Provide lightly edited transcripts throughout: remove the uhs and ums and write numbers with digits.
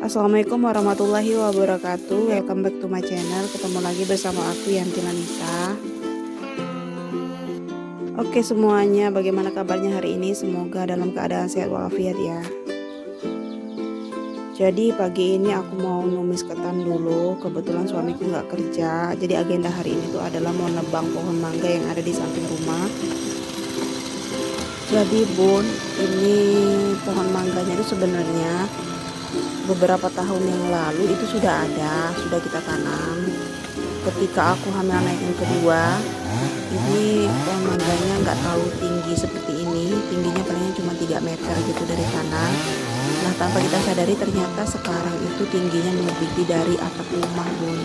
Assalamualaikum warahmatullahi wabarakatuh. Welcome back to my channel. Ketemu lagi bersama aku Yanti Lanita. Oke semuanya, bagaimana kabarnya hari ini? Semoga dalam keadaan sehat walafiat ya. Jadi pagi ini aku mau numis ketan dulu. Kebetulan suamiku nggak kerja. Jadi agenda hari ini tuh adalah mau nebang pohon mangga yang ada di samping rumah. Jadi bun, ini pohon mangganya itu sebenarnya beberapa tahun yang lalu itu sudah kita tanam. Ketika aku hamil anak yang kedua, ini pohon mangganya nggak terlalu tinggi seperti ini, tingginya palingnya cuma 3 meter gitu dari tanah. Nah tanpa kita sadari ternyata sekarang itu tingginya melebihi dari atap rumah bun.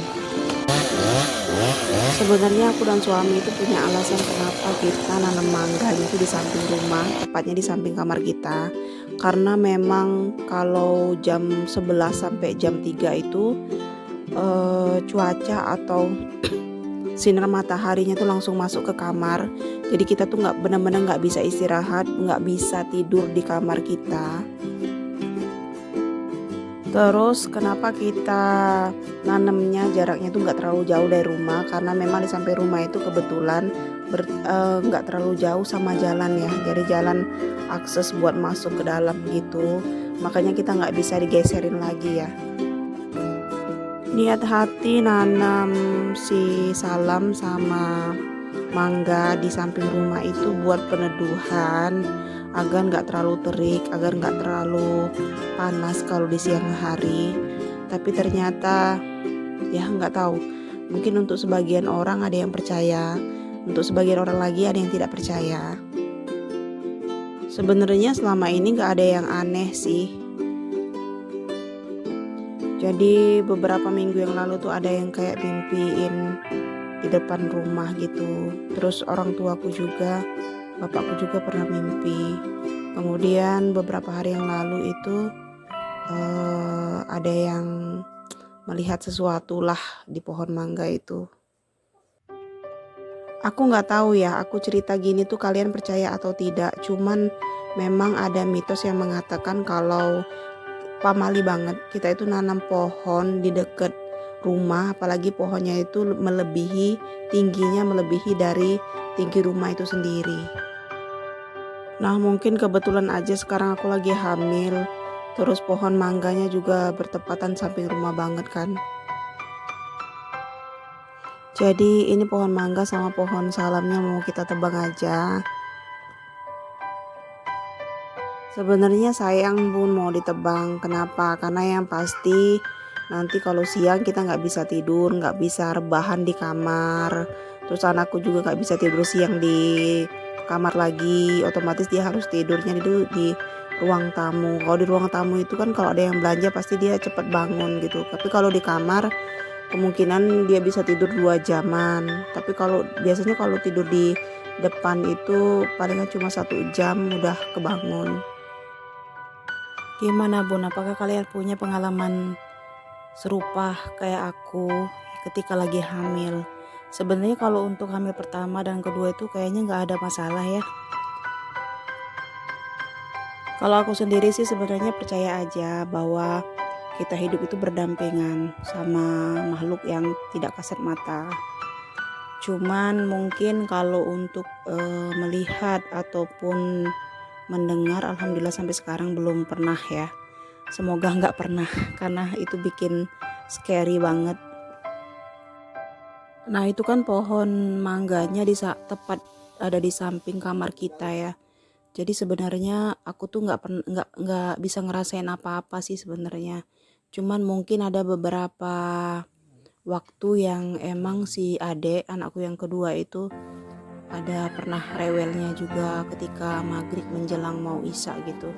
Sebenarnya aku dan suami itu punya alasan kenapa kita nanam mangga itu di samping rumah, tepatnya di samping kamar kita. Karena memang kalau jam 11 sampai jam 3 itu cuaca atau sinar mataharinya tuh langsung masuk ke kamar. Jadi kita tuh benar-benar nggak bisa istirahat, nggak bisa tidur di kamar kita. Terus kenapa kita nanemnya jaraknya tuh nggak terlalu jauh dari rumah, karena memang di samping rumah itu kebetulan nggak terlalu jauh sama jalan ya, jadi jalan akses buat masuk ke dalam gitu, makanya kita nggak bisa digeserin lagi ya. Niat hati nanam si salam sama mangga di samping rumah itu buat peneduhan, agar nggak terlalu terik, agar nggak terlalu panas kalau di siang hari. Tapi ternyata ya nggak tahu, mungkin untuk sebagian orang ada yang percaya, untuk sebagian orang lagi ada yang tidak percaya. Sebenarnya selama ini nggak ada yang aneh sih. Jadi beberapa minggu yang lalu tuh ada yang kayak mimpiin di depan rumah gitu. Terus orang tuaku juga, bapakku juga pernah mimpi. Kemudian beberapa hari yang lalu itu ada yang melihat sesuatu lah di pohon mangga itu. Aku nggak tahu ya, aku cerita gini tuh kalian percaya atau tidak. Cuman memang ada mitos yang mengatakan kalau pamali banget kita itu nanam pohon di dekat rumah, apalagi pohonnya itu tingginya melebihi dari tinggi rumah itu sendiri. Nah mungkin kebetulan aja sekarang aku lagi hamil, terus pohon mangganya juga bertepatan samping rumah banget kan. Jadi ini pohon mangga sama pohon salamnya mau kita tebang aja. Sebenarnya sayang bun mau ditebang. Kenapa? Karena yang pasti nanti kalau siang kita nggak bisa tidur, nggak bisa rebahan di kamar. Terus anakku juga nggak bisa tidur siang di kamar lagi. Otomatis dia harus tidurnya di ruang tamu. Kalau di ruang tamu itu kan kalau ada yang belanja pasti dia cepet bangun gitu. Tapi kalau di kamar kemungkinan dia bisa tidur 2 jaman. Tapi biasanya kalau tidur di depan itu palingan cuma 1 jam udah kebangun. Gimana bun, apakah kalian punya pengalaman serupa kayak aku ketika lagi hamil? Sebenarnya kalau untuk hamil pertama dan kedua itu kayaknya nggak ada masalah ya. Kalau aku sendiri sih sebenarnya percaya aja bahwa kita hidup itu berdampingan sama makhluk yang tidak kasat mata. Cuman mungkin kalau untuk melihat ataupun mendengar, alhamdulillah sampai sekarang belum pernah ya. Semoga nggak pernah, karena itu bikin scary banget. Nah itu kan pohon mangganya tepat ada di samping kamar kita ya. Jadi sebenarnya aku tuh nggak bisa ngerasain apa-apa sih sebenarnya. Cuman mungkin ada beberapa waktu yang emang si adek anakku yang kedua itu ada pernah rewelnya juga ketika maghrib menjelang mau isya gitu.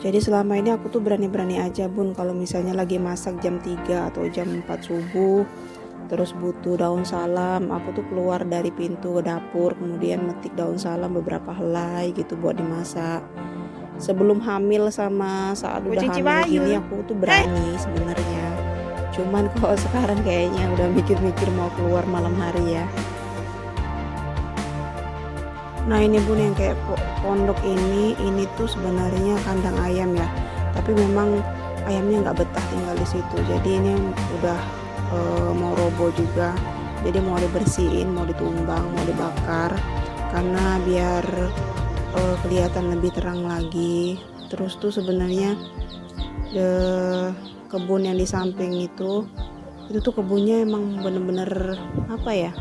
Jadi selama ini aku tuh berani-berani aja bun kalau misalnya lagi masak jam 3 atau jam 4 subuh terus butuh daun salam, aku tuh keluar dari pintu ke dapur kemudian metik daun salam beberapa helai gitu buat dimasak. Sebelum hamil sama saat udah hamil gini aku tuh berani sebenarnya. Cuman kalau sekarang kayaknya udah mikir-mikir mau keluar malam hari ya. Nah ini bun yang kayak pondok ini tuh sebenarnya kandang ayam ya. Tapi memang ayamnya nggak betah tinggal di situ. Jadi ini udah mau roboh juga. Jadi mau dibersihin, mau ditumbang, mau dibakar karena biar kelihatan lebih terang lagi. Terus tuh sebenarnya kebun yang di samping itu tuh kebunnya emang bener-bener apa ya,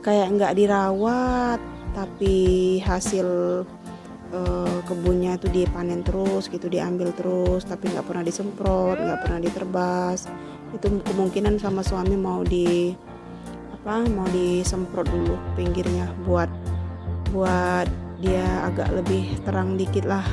kayak nggak dirawat, tapi hasil kebunnya itu dipanen terus gitu, diambil terus, tapi nggak pernah disemprot, nggak pernah diterbas. Itu kemungkinan sama suami mau disemprot dulu pinggirnya buat dia agak lebih terang dikit lah.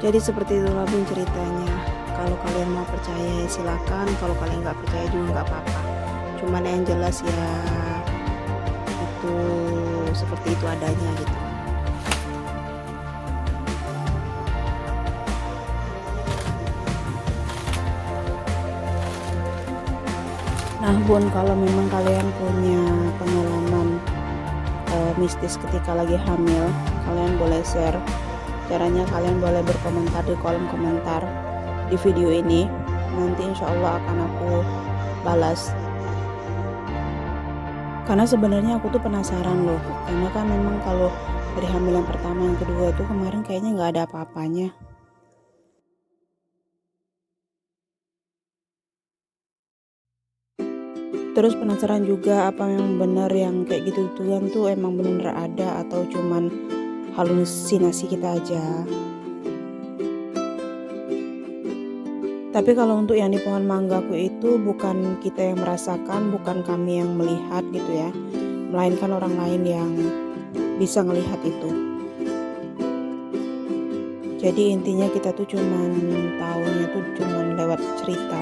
Jadi seperti itulah Bun ceritanya. Kalau kalian mau percaya ya silakan, kalau kalian nggak percaya juga nggak apa-apa. Cuman yang jelas ya itu seperti itu adanya gitu. Nah Bun, kalau memang kalian punya pengalaman mistis ketika lagi hamil, kalian boleh share. Caranya kalian boleh berkomentar di kolom komentar di video ini. Nanti insya Allah akan aku balas. Karena sebenarnya aku tuh penasaran loh. Karena kan memang kalau dari hamil yang pertama yang kedua tuh kemarin kayaknya nggak ada apa-apanya. Terus penasaran juga apa yang benar yang kayak gitu Tuhan tuh emang benar ada atau cuman halusinasi kita aja. Tapi kalau untuk yang di pohon manggaku itu bukan kita yang merasakan, bukan kami yang melihat gitu ya, melainkan orang lain yang bisa melihat itu. Jadi intinya kita tuh cuman tahunya tuh cuman lewat cerita.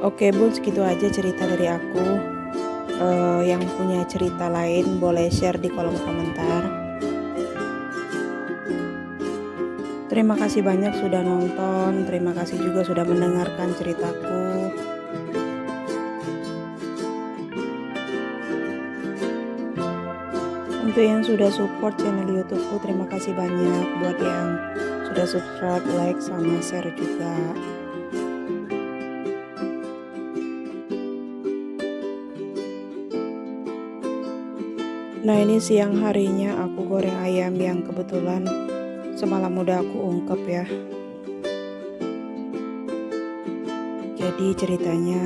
Oke Bun, segitu aja cerita dari aku. Yang punya cerita lain boleh share di kolom komentar. Terima kasih banyak sudah nonton, terima kasih juga sudah mendengarkan ceritaku. Untuk yang sudah support channel YouTubeku, terima kasih banyak. Buat yang sudah subscribe, like, sama share juga. Nah, ini siang harinya aku goreng ayam yang kebetulan semalam udah aku ungkep ya. Jadi ceritanya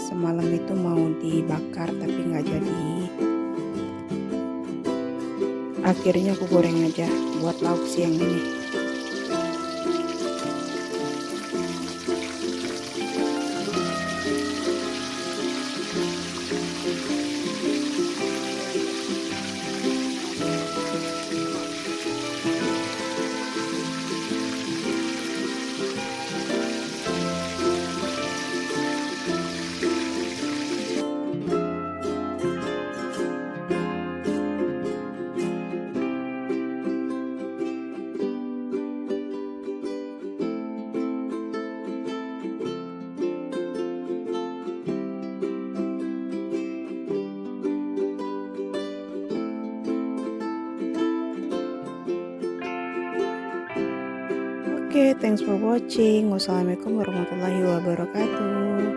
semalam itu mau dibakar tapi nggak jadi. Akhirnya aku goreng aja buat lauk siang ini. Oke, thanks for watching. Wassalamualaikum warahmatullahi wabarakatuh.